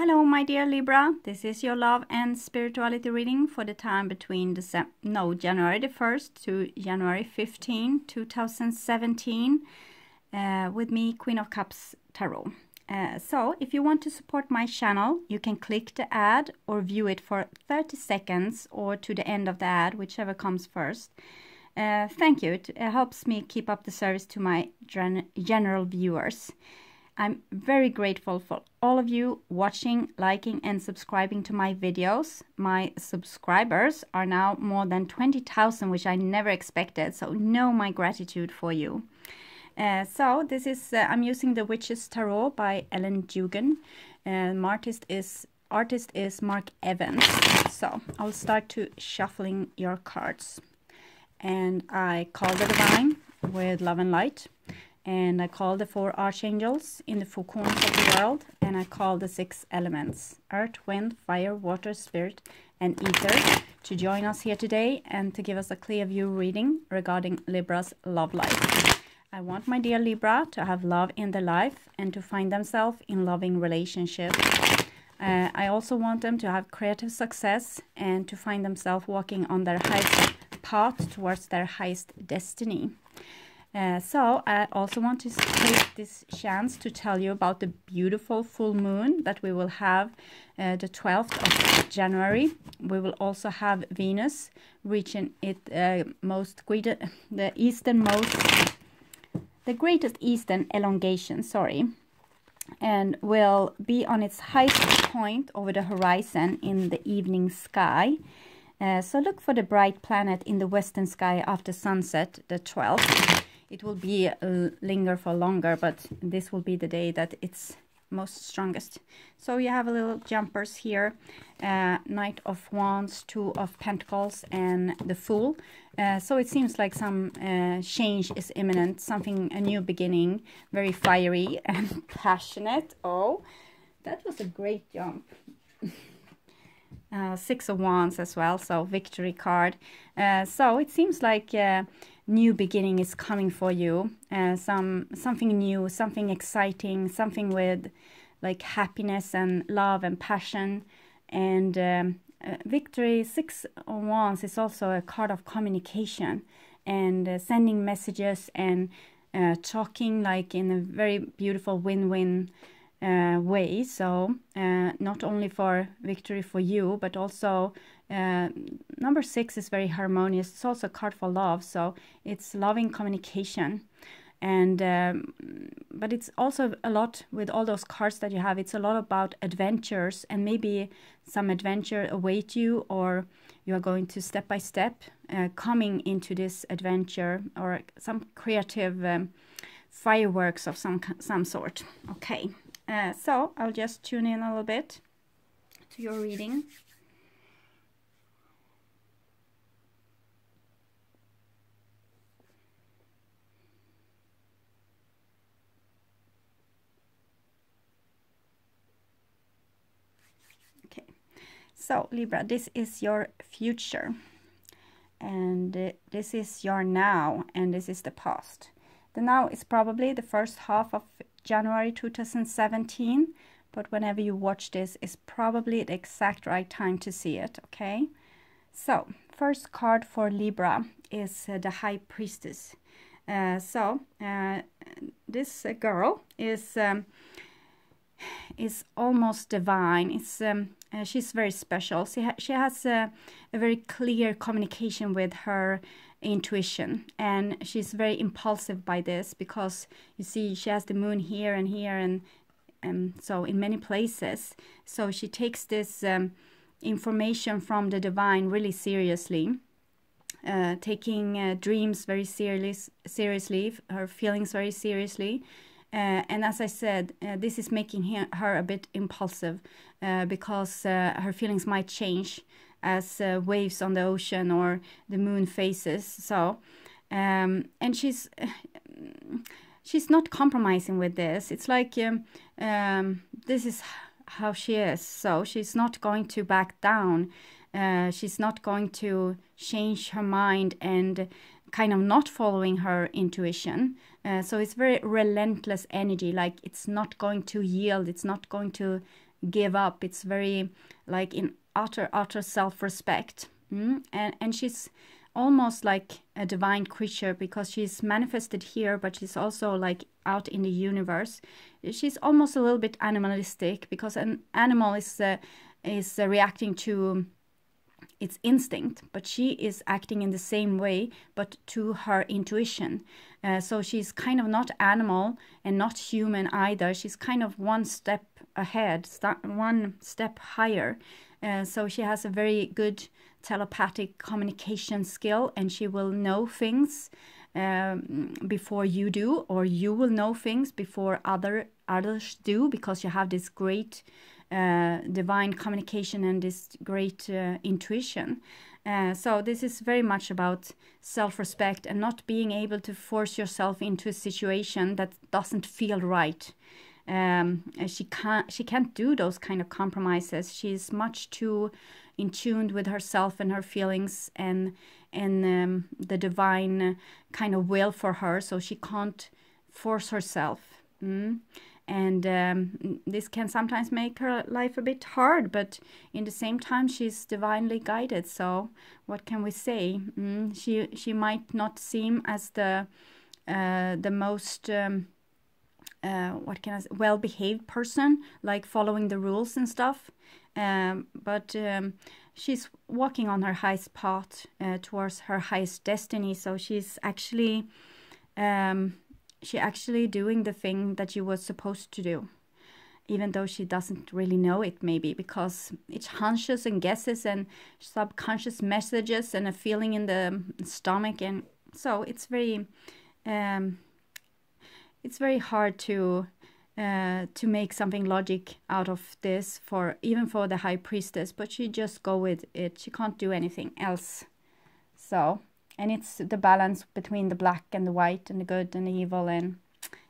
Hello, my dear Libra. This is your love and spirituality reading for the time between January the 1st to January 15, 2017, with me, Queen of Cups Tarot. So, if you want to support my channel, you can click the ad or view it for 30 seconds or to the end of the ad, whichever comes first. Thank you. It helps me keep up the service to my general viewers. I'm very grateful for all of you watching, liking and subscribing to my videos. My subscribers are now more than 20,000, which I never expected, so know my gratitude for you. So this is, I'm using the Witch's Tarot by Ellen Dugan. Artist is Mark Evans. So I'll start to shuffling your cards. And I call the Divine with love and light. And I call the 4 archangels in the 4 corners of the world. And I call the 6 elements, earth, wind, fire, water, spirit, and ether, to join us here today and to give us a clear view reading regarding Libra's love life. I want my dear Libra to have love in their life and to find themselves in loving relationships. I also want them to have creative success and to find themselves walking on their highest path towards their highest destiny. So I also want to take this chance to tell you about the beautiful full moon that we will have the 12th of January. We will also have Venus reaching the greatest eastern elongation, and will be on its highest point over the horizon in the evening sky. So look for the bright planet in the western sky after sunset, the 12th. It will be linger for longer, but this will be the day that it's most strongest. So you have a little jumpers here, Knight of Wands, 2 of Pentacles, and the Fool. So it seems like some change is imminent, a new beginning, very fiery and passionate. Oh, that was a great jump. 6 of Wands as well, so victory card. So it seems like new beginning is coming for you. Something new, something exciting, something with like happiness and love and passion. And victory, 6 of Wands is also a card of communication and sending messages and talking like in a very beautiful win-win way. So not only for victory for you, but also number 6 is very harmonious. It's also a card for love, so it's loving communication. And but it's also a lot with all those cards that you have. It's a lot about adventures, and maybe some adventure await you, or you are going to step by step coming into this adventure, or some creative fireworks of some sort. Okay. So I'll just tune in a little bit to your reading. Okay, so Libra, this is your future, and this is your now, and this is the past. The now is probably the first half of January 2017, but whenever you watch this is probably the exact right time to see it, okay? So, first card for Libra is the High Priestess. This girl is almost divine. She's very special. She has a very clear communication with her intuition, and she's very impulsive by this, because you see she has the moon here and here, and so in many places. So she takes this information from the divine really seriously, taking dreams very seriously, her feelings very seriously. And as I said, this is making her a bit impulsive, because her feelings might change as waves on the ocean or the moon phases. So, and she's not compromising with this. It's like this is how she is. So she's not going to back down. She's not going to change her mind and kind of not following her intuition. So it's very relentless energy, like it's not going to yield, it's not going to give up. It's very like in utter self-respect. And she's almost like a divine creature, because she's manifested here, but she's also like out in the universe. She's almost a little bit animalistic, because an animal is reacting to its instinct, but she is acting in the same way, but to her intuition. So she's kind of not animal and not human either. She's kind of one step ahead, one step higher. So she has a very good telepathic communication skill, and she will know things before you do, or you will know things before others do, because you have this great divine communication and this great intuition. So this is very much about self-respect and not being able to force yourself into a situation that doesn't feel right. She can't do those kind of compromises. She's much too in tune with herself and her feelings and the divine kind of will for her, so she can't force herself. And this can sometimes make her life a bit hard, but in the same time she's divinely guided. So what can we say? She might not seem as the most well-behaved person, like following the rules and stuff, but she's walking on her highest path towards her highest destiny. So she's actually doing the thing that she was supposed to do, even though she doesn't really know it, maybe because it's hunches and guesses and subconscious messages and a feeling in the stomach. And so it's very hard to make something logic out of this, even for the high priestess, but she just go with it. She can't do anything else. So, and it's the balance between the black and the white and the good and the evil. And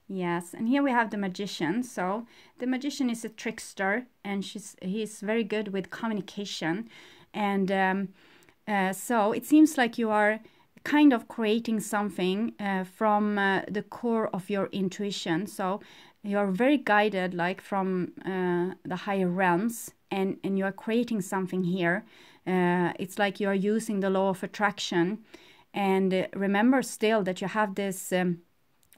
yes, and here we have the magician. So the magician is a trickster, and he's very good with communication. And so it seems like you are kind of creating something from the core of your intuition. So you're very guided, like from the higher realms, and you are creating something here. It's like you are using the law of attraction. And remember still that you have this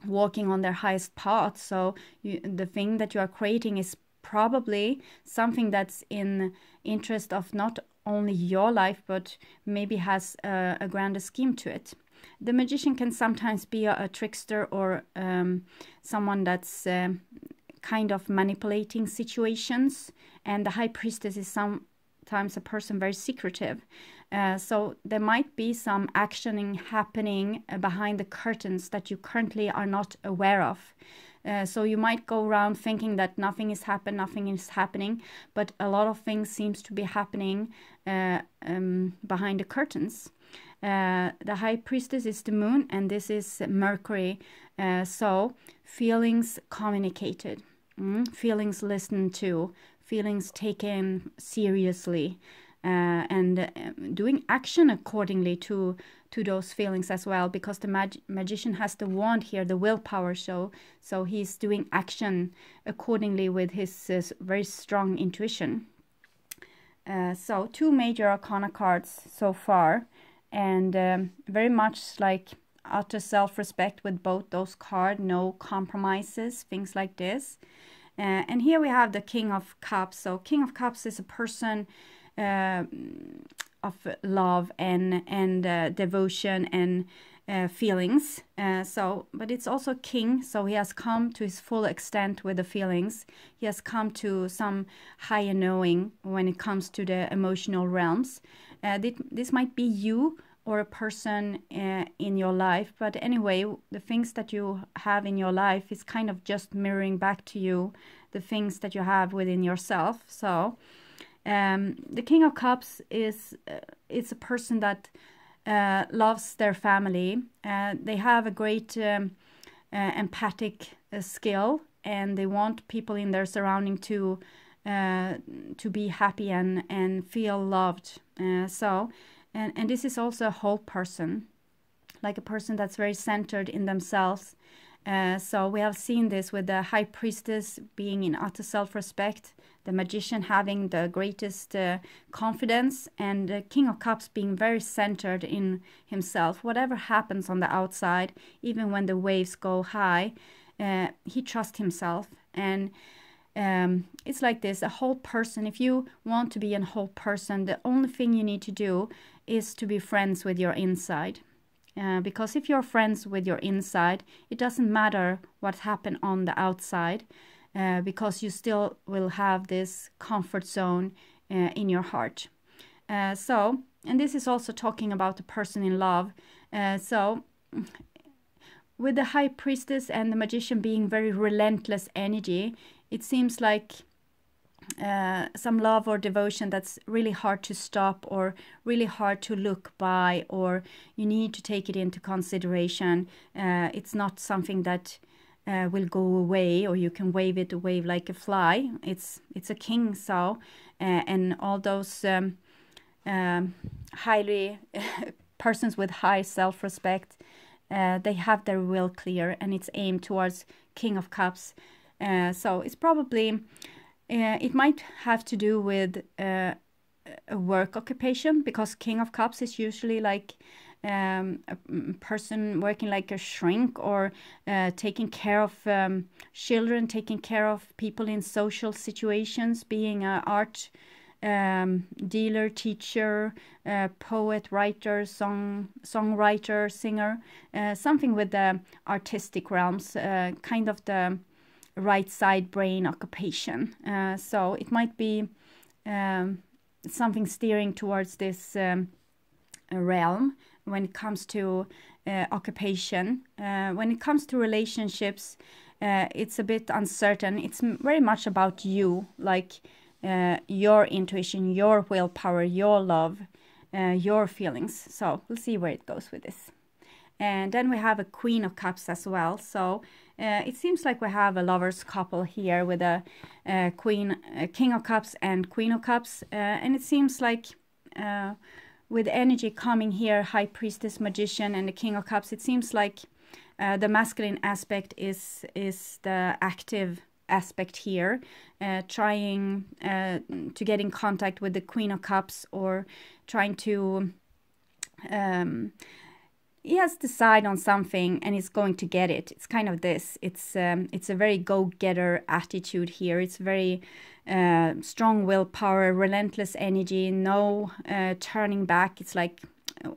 walking on their highest path. So the thing that you are creating is probably something that's in interest of not only your life, but maybe has a grander scheme to it. The magician can sometimes be a trickster, or someone that's kind of manipulating situations. And the high priestess is sometimes a person very secretive. So there might be some actioning happening behind the curtains that you currently are not aware of. So you might go around thinking that nothing is happening, but a lot of things seems to be happening behind the curtains. The high priestess is the moon, and this is Mercury. So feelings communicated, feelings listened to, feelings taken seriously, and doing action accordingly to those feelings as well, because the magician has the wand here, the willpower. So he's doing action accordingly with his very strong intuition. So 2 major arcana cards so far, and very much like utter self-respect with both those cards, no compromises, things like this. And here we have the King of Cups. So King of Cups is a person of love and devotion and feelings. But it's also king, so he has come to his full extent with the feelings. He has come to some higher knowing when it comes to the emotional realms. This might be you or a person in your life, but anyway, the things that you have in your life is kind of just mirroring back to you the things that you have within yourself. So the King of Cups is it's a person that loves their family. They have a great empathic skill, and they want people in their surrounding to be happy and feel loved. And this is also a whole person, like a person that's very centered in themselves So we have seen this with the High Priestess being in utter self-respect, the Magician having the greatest confidence, and the King of Cups being very centered in himself. Whatever happens on the outside, even when the waves go high, he trusts himself. And it's like this, a whole person. If you want to be a whole person, the only thing you need to do is to be friends with your inside. Because if you're friends with your inside, it doesn't matter what happened on the outside, because you still will have this comfort zone in your heart. And this is also talking about the person in love. So with the High Priestess and the Magician being very relentless energy, it seems like some love or devotion that's really hard to stop, or really hard to look by, or you need to take it into consideration. It's not something that will go away, or you can wave it away like a fly. It's a king, so and all those highly persons with high self-respect, they have their will clear, and it's aimed towards King of Cups. So it's probably it might have to do with a work occupation, because King of Cups is usually like a person working like a shrink, or taking care of children, taking care of people in social situations, being an art dealer, teacher, poet, writer, songwriter, singer, something with the artistic realms, kind of the right side brain occupation. So it might be something steering towards this realm when it comes to occupation. When it comes to relationships, it's a bit uncertain. It's very much about you, like your intuition, your willpower, your love, your feelings. So we'll see where it goes with this. And then we have a Queen of Cups as well. So it seems like we have a lovers couple here with a King of Cups and Queen of Cups. And it seems like with energy coming here, High Priestess, Magician, and the King of Cups, it seems like the masculine aspect is the active aspect here, trying to get in contact with the Queen of Cups, or trying to he has decided on something and he's going to get it. It's kind of this. It's a very go-getter attitude here. It's very strong willpower, relentless energy, no turning back. It's like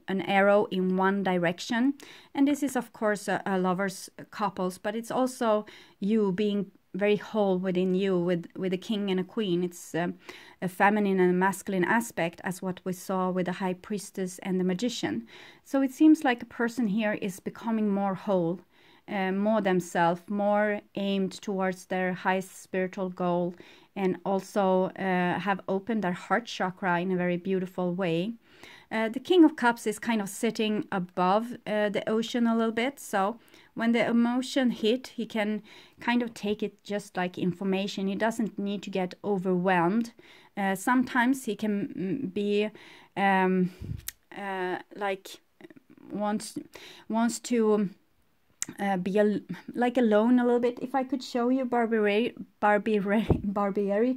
an arrow in one direction. And this is, of course, a lovers couples, but it's also you being very whole within you with a king and a queen. It's a feminine and a masculine aspect, as what we saw with the High Priestess and the Magician. So it seems like a person here is becoming more whole, more themselves, more aimed towards their highest spiritual goal, and also have opened their heart chakra in a very beautiful way. The King of Cups is kind of sitting above the ocean a little bit, so when the emotion hit, he can kind of take it just like information. He doesn't need to get overwhelmed. Sometimes he can be like wants to be like alone a little bit. If I could show you Barbieri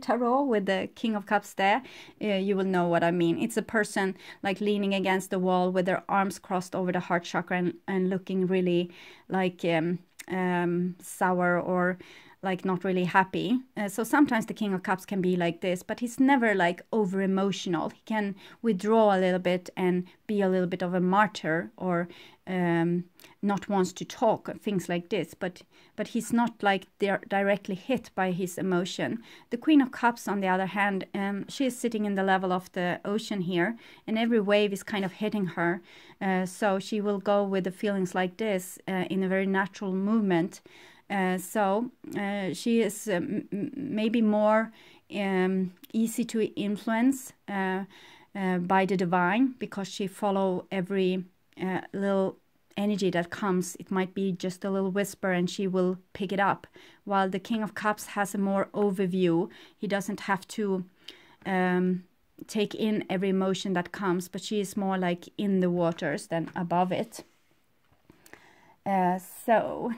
Tarot with the King of Cups there, you will know what I mean. It's a person like leaning against the wall with their arms crossed over the heart chakra and looking really like sour, or like not really happy. So sometimes the King of Cups can be like this, but he's never like over emotional. He can withdraw a little bit and be a little bit of a martyr, or not wants to talk, things like this, but he's not like they're directly hit by his emotion. The Queen of Cups, on the other hand, she is sitting in the level of the ocean here, and every wave is kind of hitting her, so she will go with the feelings like this in a very natural movement. So she is maybe more easy to influence by the divine, because she follow every little energy that comes. It might be just a little whisper and she will pick it up, while the King of Cups has a more overview. He doesn't have to take in every emotion that comes, but she is more like in the waters than above it. So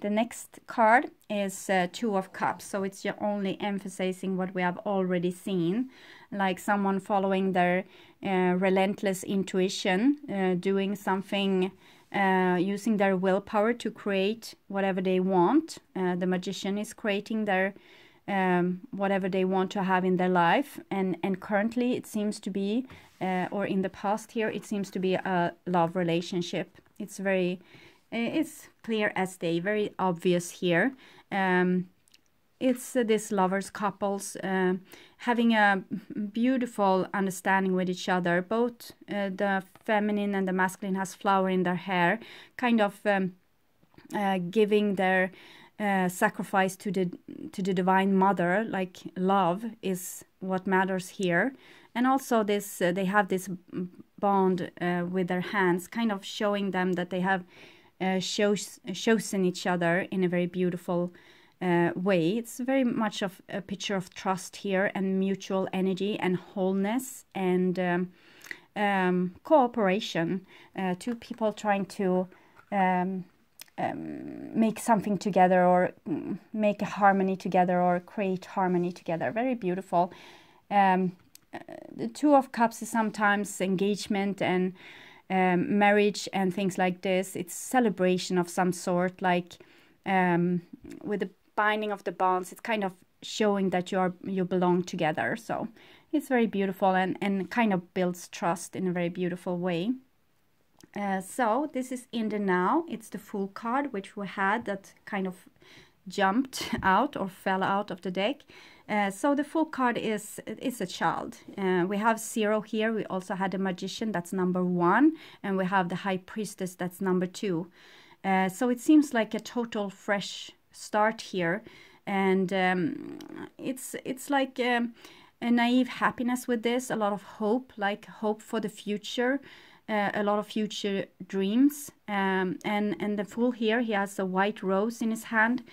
the next card is Two of Cups, so it's only emphasizing what we have already seen, like someone following their relentless intuition, doing something, using their willpower to create whatever they want. The Magician is creating their whatever they want to have in their life, and currently it seems to be, or in the past here, it seems to be a love relationship. It's very, it's clear as day, very obvious here. It's this lovers couples having a beautiful understanding with each other. Both the feminine and the masculine has flower in their hair, kind of giving their sacrifice to the Divine Mother, like love is what matters here. And also this, they have this bond with their hands, kind of showing them that they have chosen each other in a very beautiful way. It's very much of a picture of trust here, and mutual energy and wholeness, and cooperation. Two people trying to make something together, or make a harmony together, or create harmony together. Very beautiful. The Two of Cups is sometimes engagement and marriage and things like this. It's celebration of some sort, like with the binding of the bonds. It's kind of showing that you belong together. So it's very beautiful, and kind of builds trust in a very beautiful way. So this is in the now. It's the Fool card, which we had that kind of jumped out or fell out of the deck. So the Fool card is a child. We have 0 here. We also had the Magician, that's number 1, and we have the High Priestess, that's number 2. So it seems like a total fresh start here, and it's like a naive happiness with this, a lot of hope, like hope for the future. A lot of future dreams, and the Fool here, he has a white rose in his hand,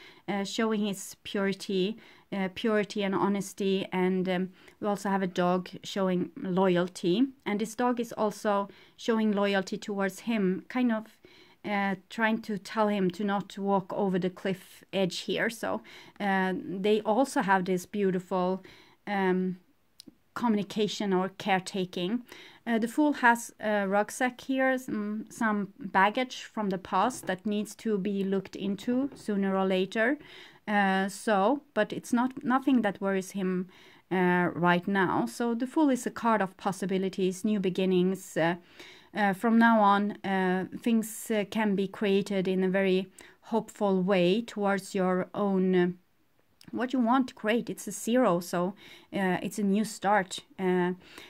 showing his purity and honesty, and we also have a dog showing loyalty, and this dog is also showing loyalty towards him, kind of trying to tell him to not walk over the cliff edge here. So they also have this beautiful communication or caretaking. The Fool has a rucksack here, some baggage from the past that needs to be looked into sooner or later. But it's nothing that worries him right now. So the Fool is a card of possibilities, new beginnings. From now on, things can be created in a very hopeful way towards your own what you want to create. It's a 0, so it's a new start.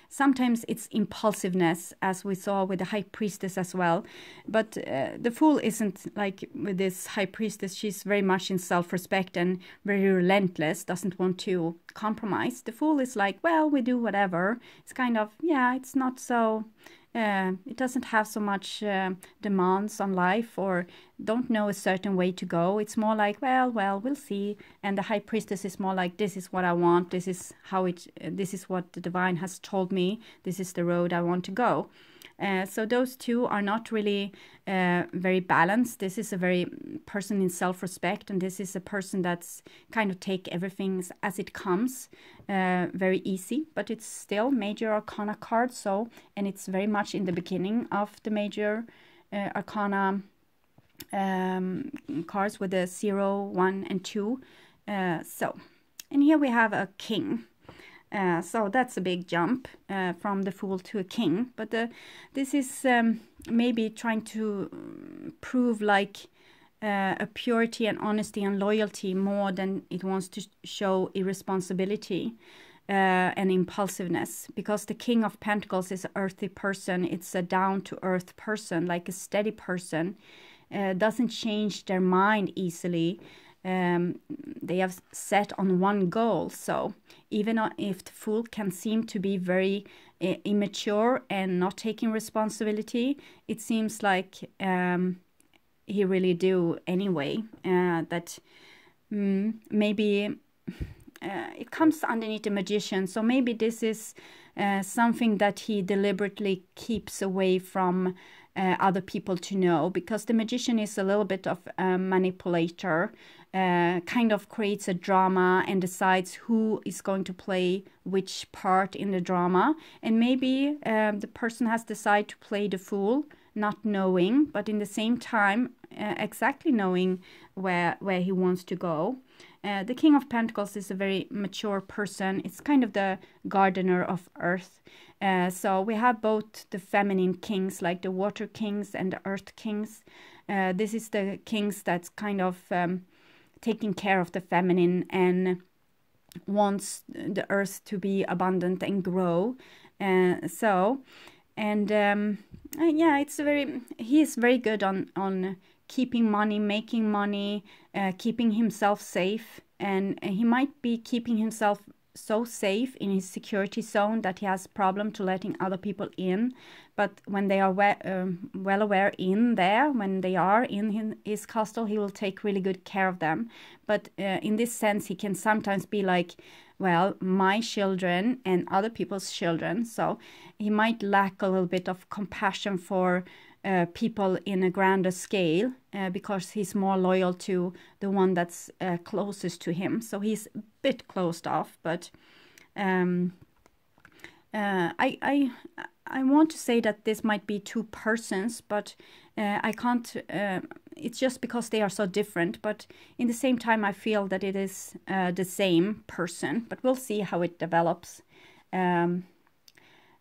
Sometimes it's impulsiveness, as we saw with the High Priestess as well, but the Fool isn't like with this High Priestess. She's very much in self-respect and very relentless, doesn't want to compromise. The Fool is like, well, we do whatever. It's kind of, yeah, it's not so it doesn't have so much demands on life, or don't know a certain way to go. It's more like, well, we'll see. And the High Priestess is more like, this is what I want. This is this is what the Divine has told me. This is the road I want to go. So those two are not really very balanced. This is a very person in self-respect, and this is a person that's kind of take everything as it comes, very easy, but it's still Major Arcana card. So, and it's very much in the beginning of the Major Arcana cards with the 0, 1, and 2. So, and here we have a King. So that's a big jump from the Fool to a King, but this is maybe trying to prove like a purity and honesty and loyalty more than it wants to show irresponsibility and impulsiveness, because the King of Pentacles is an earthy person. It's a down-to-earth person, like a steady person, doesn't change their mind easily. They have set on one goal. So even if the Fool can seem to be very immature and not taking responsibility, it seems like he really do anyway. That maybe it comes underneath the Magician. So maybe this is something that he deliberately keeps away from other people to know, because the magician is a little bit of a manipulator, kind of creates a drama and decides who is going to play which part in the drama. And maybe the person has decided to play the fool, not knowing, but in the same time exactly knowing where he wants to go. The King of Pentacles is a very mature person. It's kind of the gardener of earth. So we have both the feminine kings, like the water kings and the earth kings. This is the kings that's kind of taking care of the feminine and wants the earth to be abundant and grow. Yeah, he is very good on keeping money, making money, keeping himself safe, and he might be keeping himself so safe in his security zone that he has problem to letting other people in. But when they are well aware in there, when they are in his castle, he will take really good care of them. But in this sense, he can sometimes be like, well, my children and other people's children. So he might lack a little bit of compassion for people in a grander scale, because he's more loyal to the one that's closest to him. So he's a bit closed off. But I want to say that this might be two persons, but I can't. It's just because they are so different. But in the same time, I feel that it is the same person. But we'll see how it develops.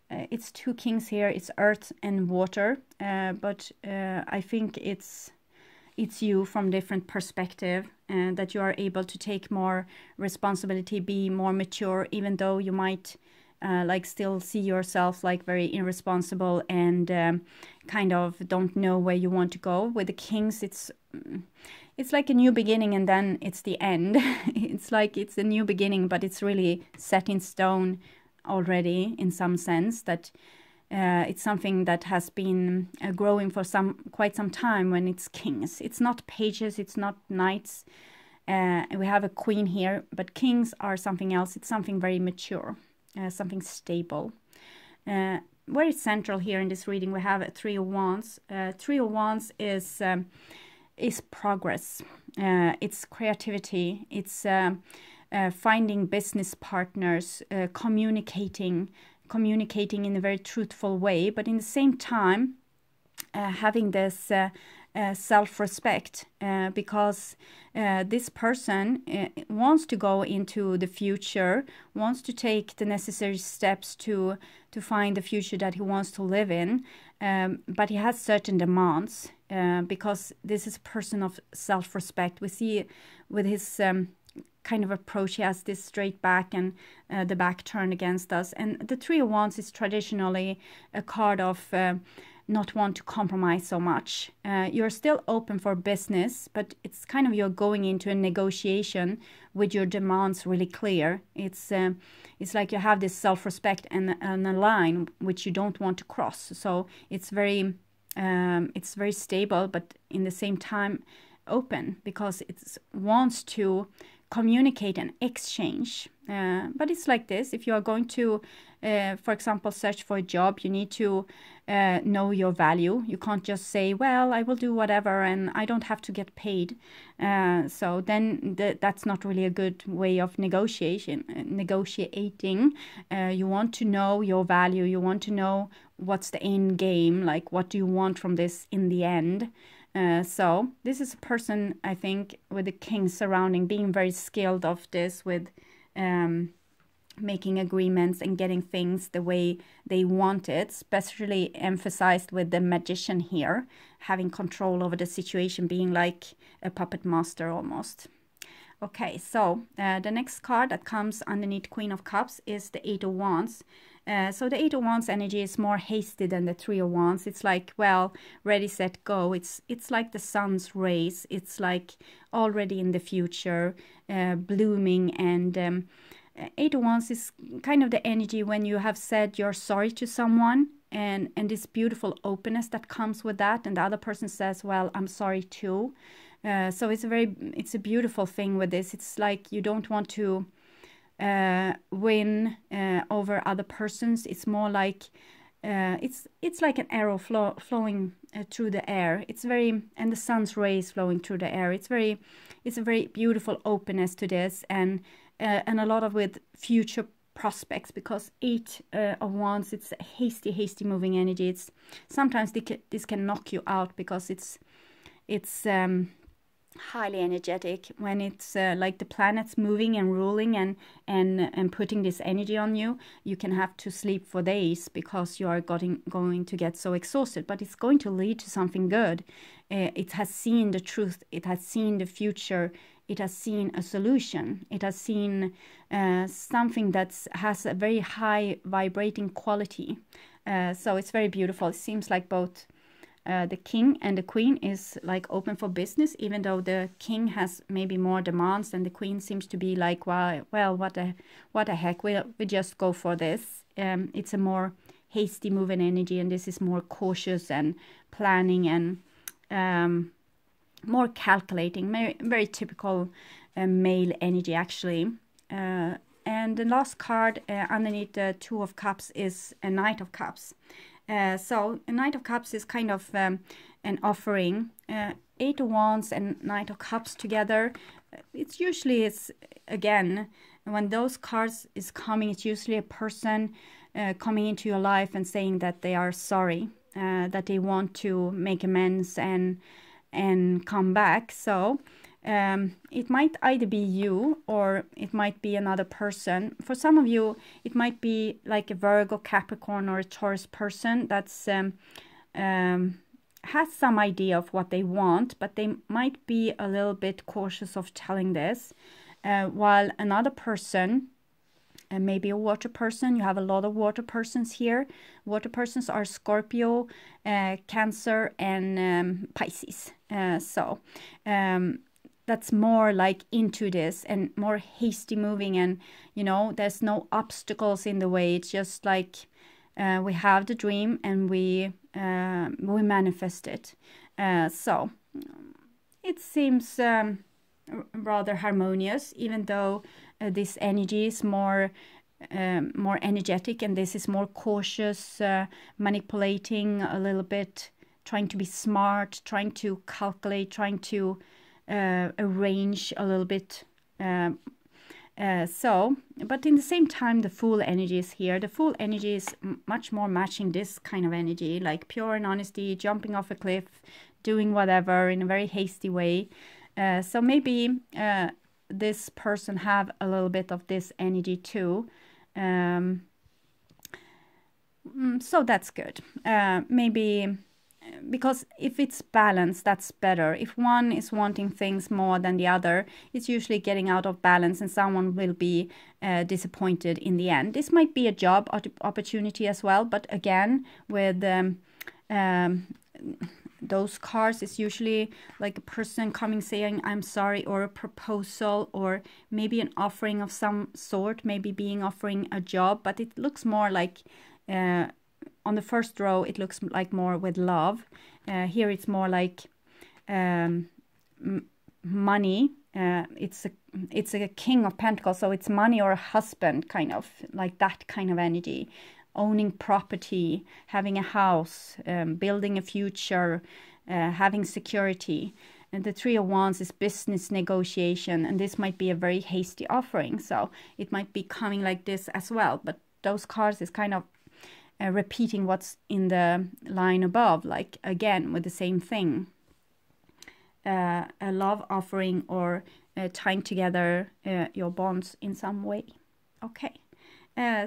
It's two kings here. It's earth and water, but I think it's you from different perspective, and that you are able to take more responsibility, be more mature, even though you might like still see yourself like very irresponsible and kind of don't know where you want to go. With the kings, it's like a new beginning and then it's the end. It's like it's a new beginning, but it's really set in stone already, in some sense, that it's something that has been growing for quite some time. When it's kings, it's not pages, it's not knights. We have a queen here, but kings are something else. It's something very mature, something stable. Very central here in this reading, we have a Three of Wands. Three of Wands is progress. It's creativity. It's finding business partners, communicating in a very truthful way, but in the same time having this self-respect, because this person wants to go into the future, wants to take the necessary steps to find the future that he wants to live in, but he has certain demands, because this is a person of self-respect. We see with his kind of approach, he has this straight back and the back turned against us. And the Three of Wands is traditionally a card of not want to compromise so much. You're still open for business, but it's kind of you're going into a negotiation with your demands really clear. It's like you have this self-respect and a line which you don't want to cross. So it's very stable, but in the same time open, because it wants to communicate and exchange. But it's like this: if you are going to for example search for a job, you need to know your value. You can't just say, well, I will do whatever and I don't have to get paid. So then that's not really a good way of negotiating. You want to know your value. You want to know what's the end game, like what do you want from this in the end. So this is a person, I think, with the king surrounding, being very skilled of this, with making agreements and getting things the way they want it, especially emphasized with the magician here, having control over the situation, being like a puppet master almost. Okay, so the next card that comes underneath Queen of Cups is the Eight of Wands. So the Eight of Wands energy is more hasty than the Three of Wands. It's like, well, ready, set, go. It's like the sun's rays. It's like already in the future, blooming. And Eight of Wands is kind of the energy when you have said you're sorry to someone, and this beautiful openness that comes with that, and the other person says, well, I'm sorry too. So it's a beautiful thing with this. It's like you don't want to win over other persons. It's more like it's like an arrow flowing through the air. It's very, and the sun's rays flowing through the air. It's a very beautiful openness to this, and a lot of with future prospects, because 8 of Wands, it's a hasty moving energy. It's sometimes this can knock you out because it's highly energetic when it's like the planets moving and ruling and putting this energy on you. You can have to sleep for days because you are going to get so exhausted, but it's going to lead to something good. It has seen the truth, it has seen the future, it has seen a solution, it has seen something that has a very high vibrating quality. So it's very beautiful. It seems like both the king and the queen is like open for business, even though the king has maybe more demands, and the queen seems to be like, well, what the heck, we just go for this. It's a more hasty moving energy, and this is more cautious and planning and more calculating, very typical male energy actually. And the last card underneath the 2 of Cups is a Knight of Cups. So a Knight of Cups is kind of an offering. 8 of Wands and Knight of Cups together, it's usually, again, when those cards is coming, it's usually a person coming into your life and saying that they are sorry, that they want to make amends and come back. So it might either be you or it might be another person. For some of you, it might be like a Virgo, Capricorn, or a Taurus person that's has some idea of what they want, but they might be a little bit cautious of telling this. While another person, maybe a water person, you have a lot of water persons here. Water persons are Scorpio, Cancer, and Pisces. That's more like into this and more hasty moving, and you know, there's no obstacles in the way. It's just like we have the dream and we manifest it. So it seems rather harmonious, even though this energy is more energetic, and this is more cautious, manipulating a little bit, trying to be smart, trying to calculate, trying to arrange a little bit. But in the same time, the Fool energy is here. The Fool energy is much more matching this kind of energy, like pure and honesty, jumping off a cliff, doing whatever in a very hasty way. So maybe this person have a little bit of this energy too. So that's good. Maybe because if it's balanced, that's better. If one is wanting things more than the other, it's usually getting out of balance, and someone will be disappointed in the end. This might be a job opportunity as well, but again, with those cards, it's usually like a person coming saying I'm sorry, or a proposal, or maybe an offering of some sort, maybe being offering a job, but it looks more like on the first row, it looks like more with love. Here it's more like money. It's a King of Pentacles, so it's money or a husband, kind of like that kind of energy. Owning property, having a house, building a future, having security. And the 3 of Wands is business negotiation, and this might be a very hasty offering, so it might be coming like this as well. But those cards is kind of repeating what's in the line above, like again with the same thing. A love offering, or tying together your bonds in some way. Okay.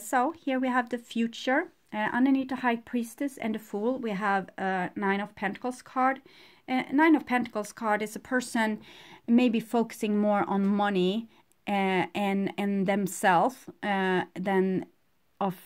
So here we have the future. Underneath the High Priestess and the Fool, we have a 9 of Pentacles card. 9 of Pentacles card is a person maybe focusing more on money and themselves than of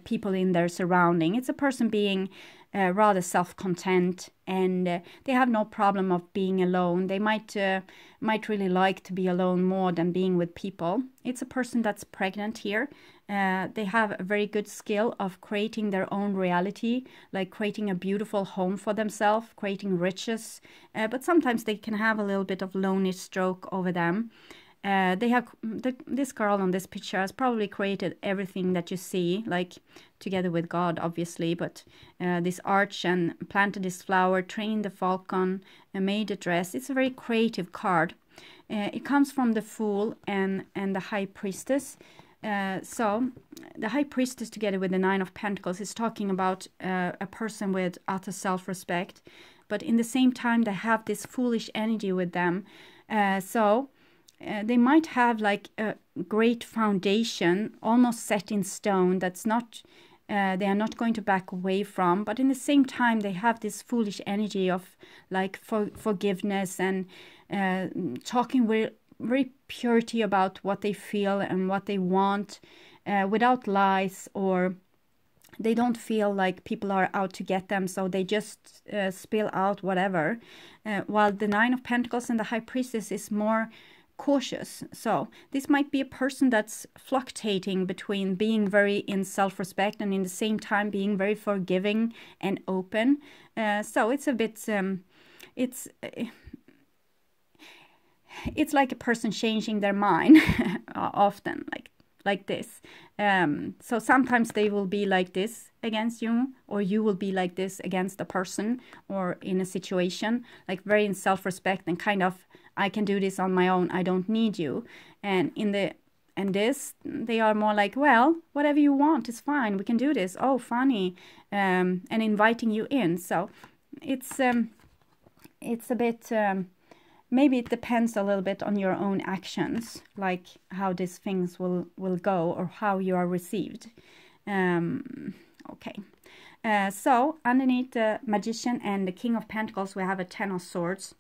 people in their surrounding. It's a person being rather self-content, and they have no problem of being alone. They might really like to be alone more than being with people. It's a person that's pregnant here. They have a very good skill of creating their own reality, like creating a beautiful home for themselves, creating riches, but sometimes they can have a little bit of lonely stroke over them. They have this girl on this picture has probably created everything that you see, like together with God, obviously. But this arch and planted this flower, trained the falcon, made a dress. It's a very creative card. It comes from the Fool and the High Priestess. So the High Priestess, together with the Nine of Pentacles, is talking about a person with utter self-respect, but in the same time they have this foolish energy with them. They might have like a great foundation, almost set in stone, that's not, they are not going to back away from, but in the same time they have this foolish energy of like forgiveness and talking very purity about what they feel and what they want, without lies, or they don't feel like people are out to get them, so they just spill out whatever, while the Nine of Pentacles and the High Priestess is more cautious. So this might be a person that's fluctuating between being very in self-respect and in the same time being very forgiving and open. So it's a bit it's like a person changing their mind often, like this. So sometimes they will be like this against you, or you will be like this against a person or in a situation, like very in self-respect and kind of, I can do this on my own, I don't need you. And this, they are more like, well, whatever you want is fine, we can do this, oh funny, and inviting you in. So it's a bit, maybe it depends a little bit on your own actions, like how these things will go or how you are received. Okay. So underneath the Magician and the King of Pentacles, we have a Ten of Swords.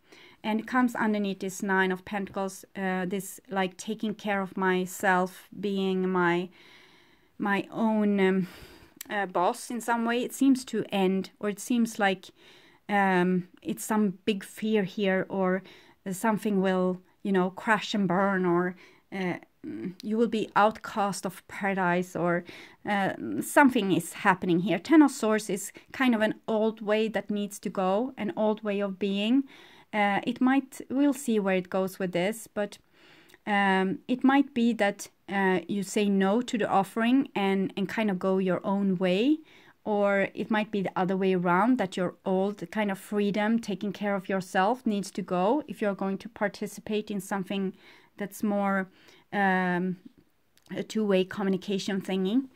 And it comes underneath this Nine of Pentacles, this like taking care of myself, being my own boss in some way. It seems to end, or it seems like it's some big fear here, or something will, you know, crash and burn, or you will be outcast of paradise, or something is happening here. Ten of Swords is kind of an old way that needs to go, an old way of being. It might, we'll see where it goes with this, but it might be that you say no to the offering and kind of go your own way, or it might be the other way around, that your old kind of freedom, taking care of yourself, needs to go if you're going to participate in something that's more a two-way communication thingy.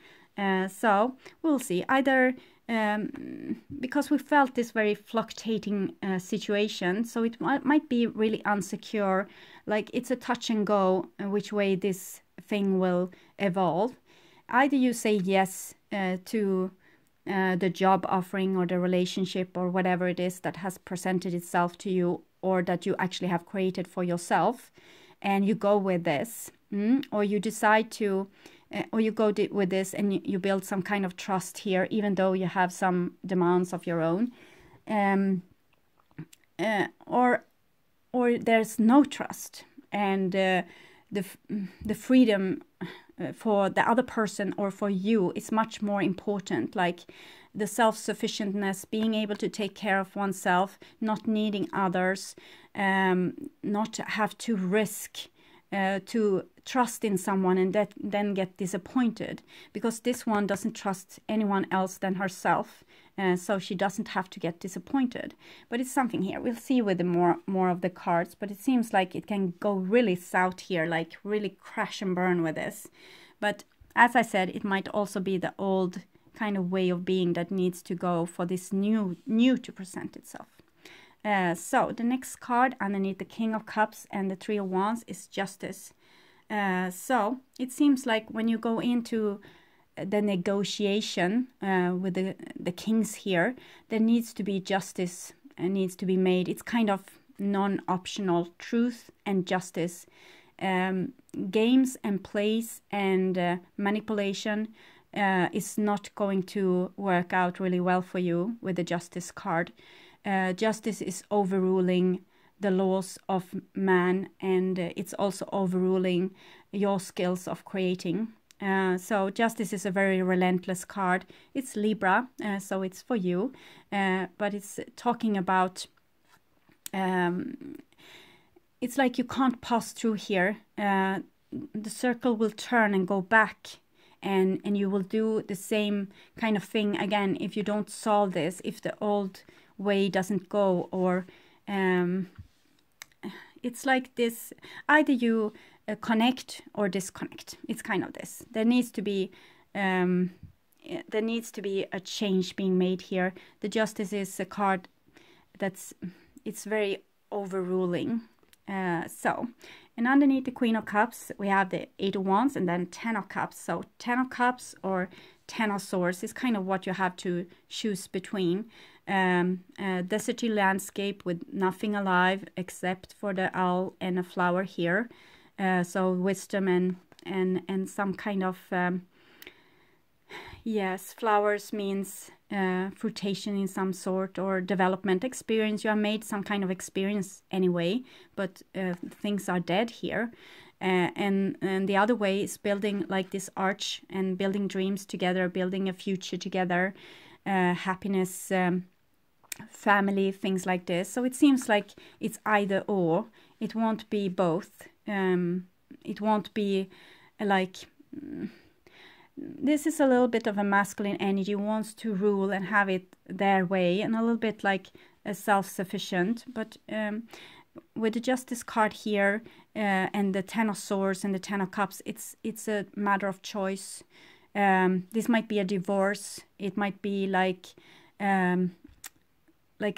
So we'll see. Either because we felt this very fluctuating situation, so it might be really unsecure, like it's a touch and go which way this thing will evolve. Either you say yes to the job offering or the relationship or whatever it is that has presented itself to you, or that you actually have created for yourself, and you go with this, or you decide to or you go with this and you build some kind of trust here, even though you have some demands of your own, or there's no trust, and the freedom for the other person or for you is much more important, like the self-sufficientness, being able to take care of oneself, not needing others, not have to risk to trust in someone and then get disappointed, because this one doesn't trust anyone else than herself, so she doesn't have to get disappointed. But it's something here, we'll see with the more of the cards, but it seems like it can go really south here, like really crash and burn with this. But as I said, it might also be the old kind of way of being that needs to go for this new to present itself. So the next card underneath the King of Cups and the Three of Wands is Justice. So it seems like when you go into the negotiation with the kings here, there needs to be justice and needs to be made. It's kind of non-optional. Truth and justice. Games and plays and manipulation is not going to work out really well for you with the Justice card. Justice is overruling the laws of man, and it's also overruling your skills of creating. So Justice is a very relentless card. It's Libra, so it's for you, but it's talking about it's like you can't pass through here. The circle will turn and go back, and you will do the same kind of thing again if you don't solve this, if the old way doesn't go, or it's like this, either you connect or disconnect. It's kind of this. There needs to be a change being made here. The Justice is a card it's very overruling. And underneath the Queen of Cups, we have the 8 of Wands and then 10 of Cups. So 10 of Cups or 10 of Swords is kind of what you have to choose between. Deserty landscape with nothing alive except for the owl and a flower here. So wisdom and some kind of yes, flowers means fruitation in some sort, or development experience. You have made some kind of experience anyway, but things are dead here. And the other way is building like this arch and building dreams together, building a future together, happiness, family, things like this. So it seems like it's either or. It won't be both. It won't be like... This is a little bit of a masculine energy, wants to rule and have it their way, and a little bit like a self-sufficient. But with the Justice card here and the 10 of Swords and the 10 of Cups, it's a matter of choice. This might be a divorce. It might be like a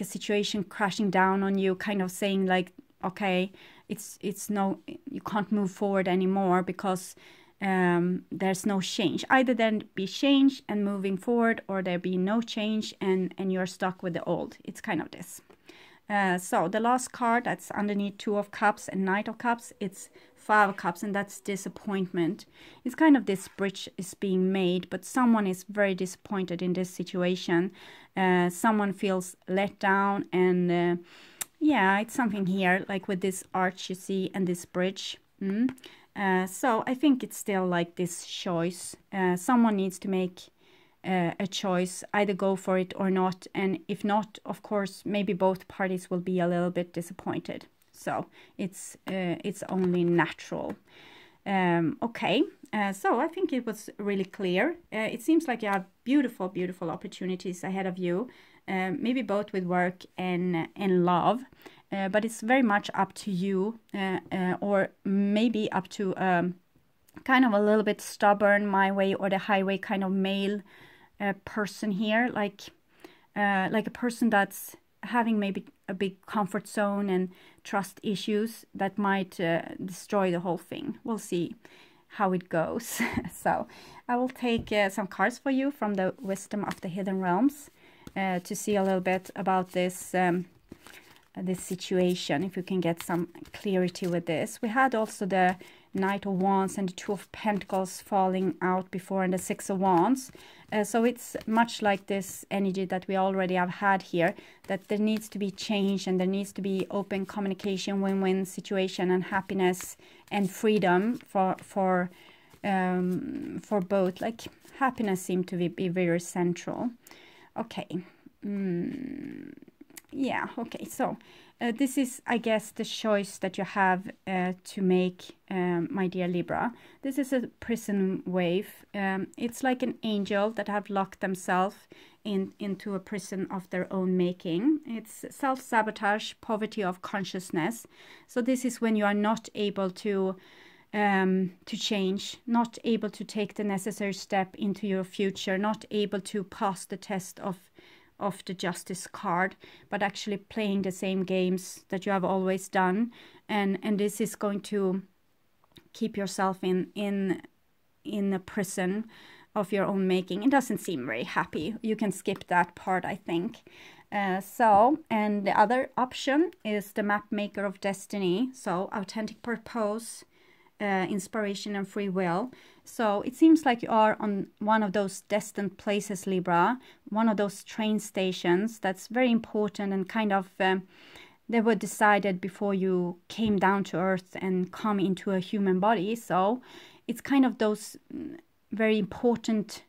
situation crashing down on you, kind of saying like, okay, it's no, you can't move forward anymore because there's no change. Either there be change and moving forward, or there be no change and you're stuck with the old. It's kind of this. So the last card that's underneath 2 of Cups and Knight of Cups, it's 5 of Cups, and that's disappointment. It's kind of this bridge is being made, but someone is very disappointed in this situation. Someone feels let down, and yeah, it's something here like with this arch you see and this bridge. So I think it's still like this choice. Someone needs to make a choice, either go for it or not. And if not, of course, maybe both parties will be a little bit disappointed. So it's only natural. Okay, so I think it was really clear. It seems like you have beautiful, beautiful opportunities ahead of you, maybe both with work and love. But it's very much up to you, or maybe up to kind of a little bit stubborn, my way or the highway kind of male person here, like a person that's having maybe a big comfort zone and trust issues that might destroy the whole thing. We'll see how it goes. So I will take some cards for you from the Wisdom of the Hidden Realms to see a little bit about this this situation, if you can get some clarity with this. We had also the Knight of Wands and the 2 of Pentacles falling out before, and the 6 of Wands. So it's much like this energy that we already have had here, that there needs to be change and there needs to be open communication, win-win situation, and happiness and freedom for both. Like happiness seemed to be very central. Okay. Yeah, okay, so this is, I guess, the choice that you have to make, my dear Libra. This is a prison wave. It's like an angel that have locked themselves into a prison of their own making. It's self-sabotage, poverty of consciousness. So this is when you are not able to change, not able to take the necessary step into your future, not able to pass the test of the Justice card, but actually playing the same games that you have always done, and this is going to keep yourself in a prison of your own making. It doesn't seem very happy. You can skip that part, I think. And the other option is the Map Maker of Destiny. So authentic purpose, inspiration and free will. So it seems like you are on one of those destined places, Libra, one of those train stations that's very important, and kind of they were decided before you came down to earth and come into a human body. So it's kind of those very important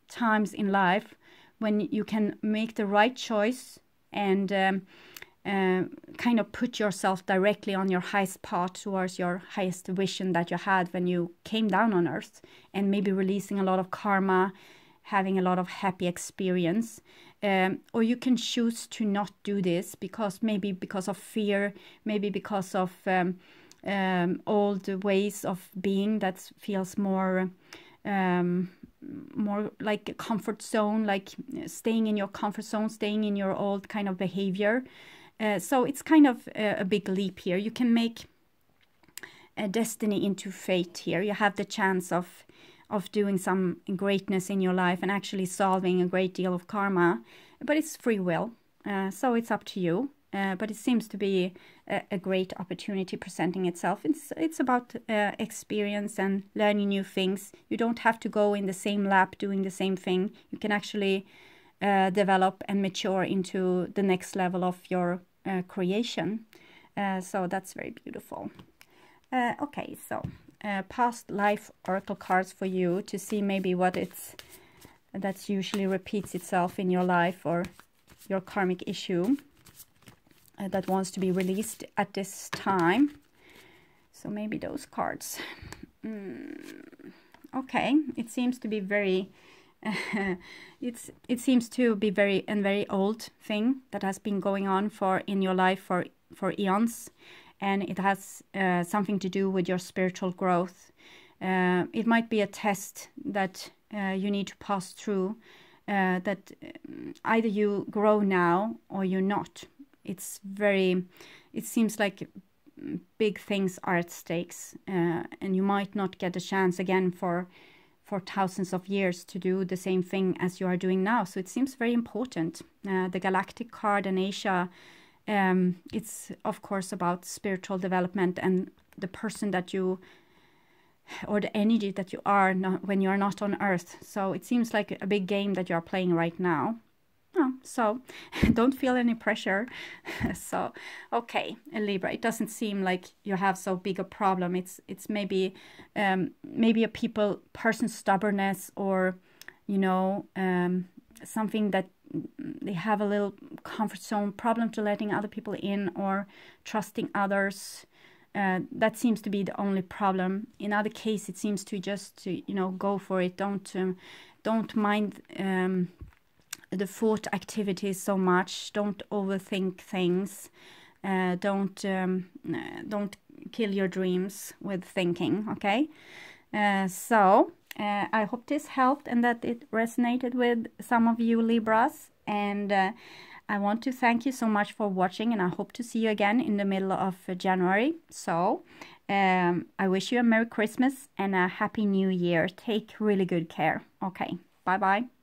times in life when you can make the right choice and kind of put yourself directly on your highest path towards your highest vision that you had when you came down on earth, and maybe releasing a lot of karma, having a lot of happy experience. Or you can choose to not do this because of fear, maybe because of old ways of being that feels more like a comfort zone, like staying in your comfort zone, staying in your old kind of behavior. So it's kind of a big leap here. You can make a destiny into fate here. You have the chance of doing some greatness in your life and actually solving a great deal of karma, but it's free will, so it's up to you. But it seems to be a great opportunity presenting itself. It's about experience and learning new things. You don't have to go in the same lab doing the same thing. You can actually develop and mature into the next level of your creation. So that's very beautiful. Okay, so past life oracle cards for you to see maybe what that usually repeats itself in your life or your karmic issue that wants to be released at this time. So maybe those cards. Okay, it seems to be very it seems to be very old thing that has been going on in your life for eons, and it has something to do with your spiritual growth. It might be a test that you need to pass through, that either you grow now or you're not. It seems like big things are at stakes, and you might not get a chance again for thousands of years to do the same thing as you are doing now. So it seems very important. The Galactic card and Asia, it's of course about spiritual development and the person that you, or the energy that you are when you are not on Earth. So it seems like a big game that you are playing right now. So don't feel any pressure. So okay, Libra, it doesn't seem like you have so big a problem. It's maybe a person's stubbornness, or something that they have a little comfort zone problem to letting other people in or trusting others. That seems to be the only problem. In other case, it seems to just go for it. Don't mind the thought activities so much. Don't overthink things. Don't kill your dreams with thinking. Okay. So I hope this helped and that it resonated with some of you Libras. And I want to thank you so much for watching, and I hope to see you again in the middle of January. So I wish you a Merry Christmas and a Happy New Year. Take really good care. Okay. Bye bye.